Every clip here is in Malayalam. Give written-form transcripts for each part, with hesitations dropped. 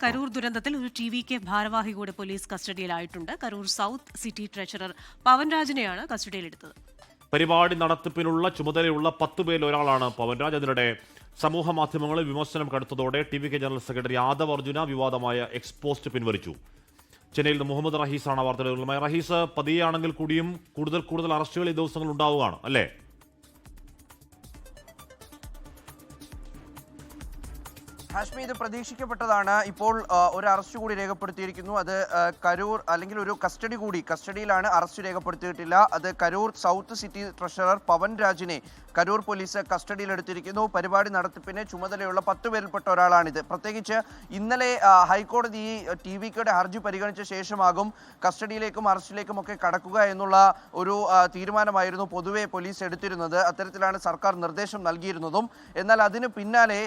കരൂർ ദുരന്തത്തിൽ ഒരു TVK ഭാരവാഹി കൂടെ പോലീസ് കസ്റ്റഡിയിലായിട്ടുണ്ട്. കരൂർ സൗത്ത് സിറ്റി ട്രഷറർ പവൻരാജിനെയാണ് കസ്റ്റഡിയിലെടുത്തത്. പരിപാടി നടത്തിപ്പിനുള്ള ചുമതലയുള്ള 10 പേരിൽ ഒരാളാണ് പവൻരാജ്. അതിനിടെ സമൂഹ മാധ്യമങ്ങളിൽ വിമർശനം കടുത്തതോടെ TVK general secretary Aadav Arjuna വിവാദമായ എക്സ്പോസ്റ്റ് പിൻവലിച്ചു. ചെന്നൈയിൽ നിന്ന് മുഹമ്മദ് റഹീസാണ് വാർത്തകളുമായി. റഹീസ്, പതിയാണെങ്കിൽ കൂടിയും കൂടുതൽ അറസ്റ്റുകൾ ഈ ദിവസങ്ങൾ ഉണ്ടാവുകയാണ് അല്ലേ? ഹാഷ്മി, ഇത് പ്രതീക്ഷിക്കപ്പെട്ടതാണ്. ഇപ്പോൾ ഒരു അറസ്റ്റ് കൂടി രേഖപ്പെടുത്തിയിരിക്കുന്നു. അത് കരൂർ, അല്ലെങ്കിൽ ഒരു കസ്റ്റഡിയിലാണ്, അറസ്റ്റ് രേഖപ്പെടുത്തിയിട്ടില്ല. അത് കരൂർ സൗത്ത് സിറ്റി ട്രഷറർ പവൻരാജിനെ കരൂർ പോലീസ് കസ്റ്റഡിയിലെടുത്തിരിക്കുന്നു. പരിപാടി നടത്തിപ്പിന് ചുമതലയുള്ള 10 പേരിൽപ്പെട്ട ഒരാളാണിത്. പ്രത്യേകിച്ച് ഇന്നലെ ഹൈക്കോടതി ഈ TVKയുടെ ഹർജി പരിഗണിച്ച ശേഷമാകും കസ്റ്റഡിയിലേക്കും അറസ്റ്റിലേക്കും ഒക്കെ കടക്കുക എന്നുള്ള ഒരു തീരുമാനമായിരുന്നു പൊതുവെ പോലീസ് എടുത്തിരുന്നത്. അത്തരത്തിലാണ് സർക്കാർ നിർദ്ദേശം നൽകിയിരുന്നതും. എന്നാൽ അതിന് പിന്നാലെ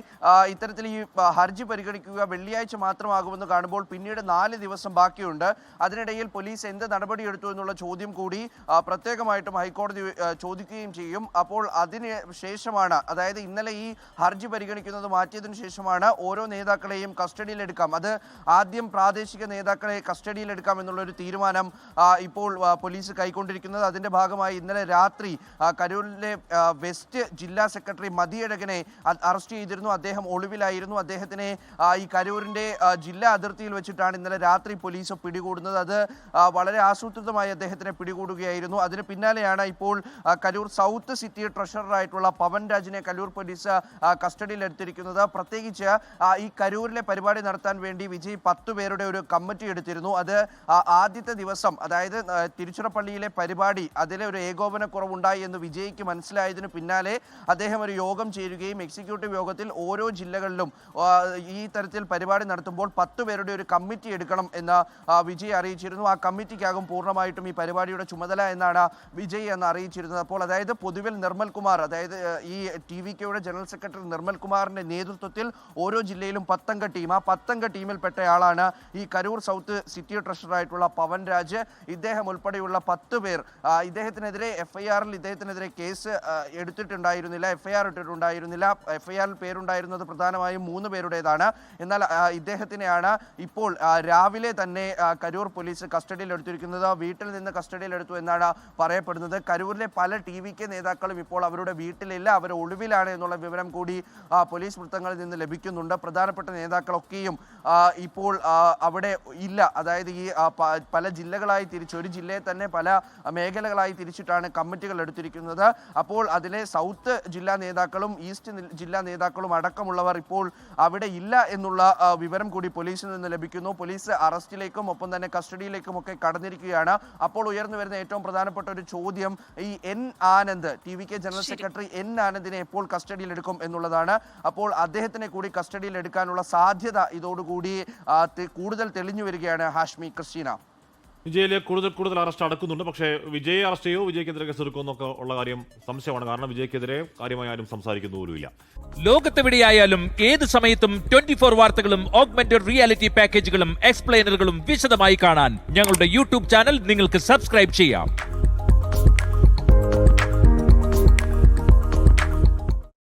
ഇത്തരത്തിൽ ഈ ഹർജി പരിഗണിക്കുക വെള്ളിയാഴ്ച മാത്രമാകുമെന്ന് കാണുമ്പോൾ പിന്നീട് 4 ദിവസം ബാക്കിയുണ്ട്. അതിനിടയിൽ പോലീസ് എന്ത് നടപടിയെടുത്തു എന്നുള്ള ചോദ്യം കൂടി പ്രത്യേകമായിട്ടും ഹൈക്കോടതി ചോദിക്കുകയും ചെയ്യും. അപ്പോൾ അതിന് ശേഷമാണ്, അതായത് ഇന്നലെ ഈ ഹർജി പരിഗണിക്കുന്നത് മാറ്റിയതിനു ശേഷമാണ് ഓരോ നേതാക്കളെയും കസ്റ്റഡിയിലെടുക്കാം, അത് ആദ്യം പ്രാദേശിക നേതാക്കളെ കസ്റ്റഡിയിലെടുക്കാം എന്നുള്ളൊരു തീരുമാനം ഇപ്പോൾ പോലീസ് കൈക്കൊണ്ടിരിക്കുന്നത്. അതിൻ്റെ ഭാഗമായി ഇന്നലെ രാത്രി കരൂരിലെ വെസ്റ്റ് ജില്ലാ സെക്രട്ടറി മതിയഴകനെ അറസ്റ്റ് ചെയ്തിരുന്നു. അദ്ദേഹം ഒളിവിലായിരുന്നു. അദ്ദേഹത്തിനെ ഈ കരൂരിൻ്റെ ജില്ലാ അതിർത്തിയിൽ വെച്ചിട്ടാണ് ഇന്നലെ രാത്രി പോലീസ് പിടികൂടുന്നത്. അത് വളരെ ആസൂത്രിതമായി അദ്ദേഹത്തിനെ പിടികൂടുകയായിരുന്നു. അതിന് പിന്നാലെയാണ് ഇപ്പോൾ കരൂർ സൗത്ത് സിറ്റി ട്രഷററായിട്ടുള്ള പവൻരാജിനെ കരൂർ പോലീസ് കസ്റ്റഡിയിലെടുത്തിരിക്കുന്നത്. പ്രത്യേകിച്ച് ഈ കരൂരിലെ പരിപാടി നടത്താൻ വേണ്ടി വിജയ് 10 പേരുടെ ഒരു കമ്മിറ്റി എടുത്തിരുന്നു. അത് ആദ്യത്തെ ദിവസം, അതായത് തിരുച്ചിറപ്പള്ളിയിലെ പരിപാടി, അതിലെ ഒരു ഏകോപനക്കുറവുണ്ടായി എന്ന് വിജയ്ക്ക് മനസ്സിലായതിനു പിന്നാലെ അദ്ദേഹം ഒരു യോഗം ചേരുകയും എക്സിക്യൂട്ടീവ് യോഗത്തിൽ ഓരോ ജില്ലകളിലും ഈ തരത്തിൽ പരിപാടി നടത്തുമ്പോൾ 10 പേരുടെ ഒരു കമ്മിറ്റി എടുക്കണം എന്ന് വിജയ് അറിയിച്ചിരുന്നു. ആ കമ്മിറ്റിക്കാകും പൂർണ്ണമായിട്ടും ഈ പരിപാടിയുടെ ചുമതല എന്നാണ് വിജയ് എന്ന് അറിയിച്ചിരുന്നത്. അപ്പോൾ അതായത് പൊതുവിൽ നിർമ്മൽ കുമാർ, അതായത് ഈ TVKയുടെ ജനറൽ സെക്രട്ടറി നിർമ്മൽ കുമാറിന്റെ നേതൃത്വത്തിൽ ഓരോ ജില്ലയിലും 10 അംഗ ടീം, ആ 10 അംഗ ടീമിൽപ്പെട്ടയാളാണ് ഈ കരൂർ സൗത്ത് സിറ്റി ട്രഷററായിട്ടുള്ള പവൻരാജ്. ഇദ്ദേഹം ഉൾപ്പെടെയുള്ള 10 പേർ, ഇദ്ദേഹത്തിനെതിരെ FIRൽ ഇദ്ദേഹത്തിനെതിരെ കേസ് എടുത്തിട്ടുണ്ടായിരുന്നില്ല, FIR ഇട്ടിട്ടുണ്ടായിരുന്നില്ല. FIRൽ പേരുണ്ടായിരുന്നത് പ്രധാനമായും 3 പേരുടേതാണ്. എന്നാൽ ഇദ്ദേഹത്തിനെയാണ് ഇപ്പോൾ രാവിലെ തന്നെ കരൂർ പോലീസ് കസ്റ്റഡിയിലെടുത്തിരിക്കുന്നത്. വീട്ടിൽ നിന്ന് കസ്റ്റഡിയിലെടുത്തു എന്നാണ് പറയപ്പെടുന്നത്. കരൂരിലെ പല TVK നേതാക്കളും ഇപ്പോൾ അവരുടെ വീട്ടിലില്ല, അവർ ഒളിവിലാണ് എന്നുള്ള വിവരം കൂടി പോലീസ് വൃത്തങ്ങളിൽ നിന്ന് ലഭിക്കുന്നുണ്ട്. പ്രധാനപ്പെട്ട നേതാക്കളൊക്കെയും ഇപ്പോൾ അവിടെ ഇല്ല. അതായത് ഈ പല ജില്ലകളായി തിരിച്ച്, ഒരു ജില്ലയെ തന്നെ പല മേഖലകളായി തിരിച്ചിട്ടാണ് കമ്മിറ്റികൾ എടുത്തിരിക്കുന്നത്. അപ്പോൾ അതിലെ സൗത്ത് ജില്ലാ നേതാക്കളും ഈസ്റ്റ് ജില്ലാ നേതാക്കളും അടക്കമുള്ളവർ ഇപ്പോൾ അവിടെ ഇല്ല എന്നുള്ള വിവരം കൂടി പോലീസിൽ നിന്ന് ലഭിക്കുന്നു. പോലീസ് അറസ്റ്റിലേക്കും ഒപ്പം തന്നെ കസ്റ്റഡിയിലേക്കും ഒക്കെ കടന്നിരിക്കുകയാണ്. അപ്പോൾ ഉയർന്നു വരുന്ന ഏറ്റവും പ്രധാനപ്പെട്ട ഒരു ചോദ്യം, ഈ N Anand, TVK general secretary N ആനന്ദിനെ എപ്പോൾ കസ്റ്റഡിയിലെടുക്കും എന്നുള്ളതാണ്. അപ്പോൾ അദ്ദേഹത്തിനെ കൂടി കസ്റ്റഡിയിൽ എടുക്കാനുള്ള സാധ്യത ഇതോടുകൂടി കൂടുതൽ തെളിഞ്ഞു വരികയാണ്. ഹാഷ്മി, ക്രിസ്റ്റീന. വിജയിലെ കൂടുതൽ അറസ്റ്റ് നടക്കുന്നുണ്ട്. പക്ഷേ വിജയെ അറസ്റ്റ് ചെയ്യോ, വിജയ്ക്കെതിരെ കേസെടുക്കുമോ എന്നൊക്കെ ഉള്ള കാര്യം സംശയമാണ്. കാരണം വിജയ്ക്കെതിരെ കാര്യമായി ആരും സംസാരിക്കുന്നു പോലുമില്ല. ലോകത്തെവിടെയായാലും ഏത് സമയത്തും 24 വാർത്തകളും ഓഗ്മെന്റഡ് റിയാലിറ്റി പാക്കേജുകളും എക്സ്പ്ലെയിനറുകളും വിശദമായി കാണാൻ ഞങ്ങളുടെ YouTube ചാനൽ നിങ്ങൾക്ക് സബ്സ്ക്രൈബ് ചെയ്യാം.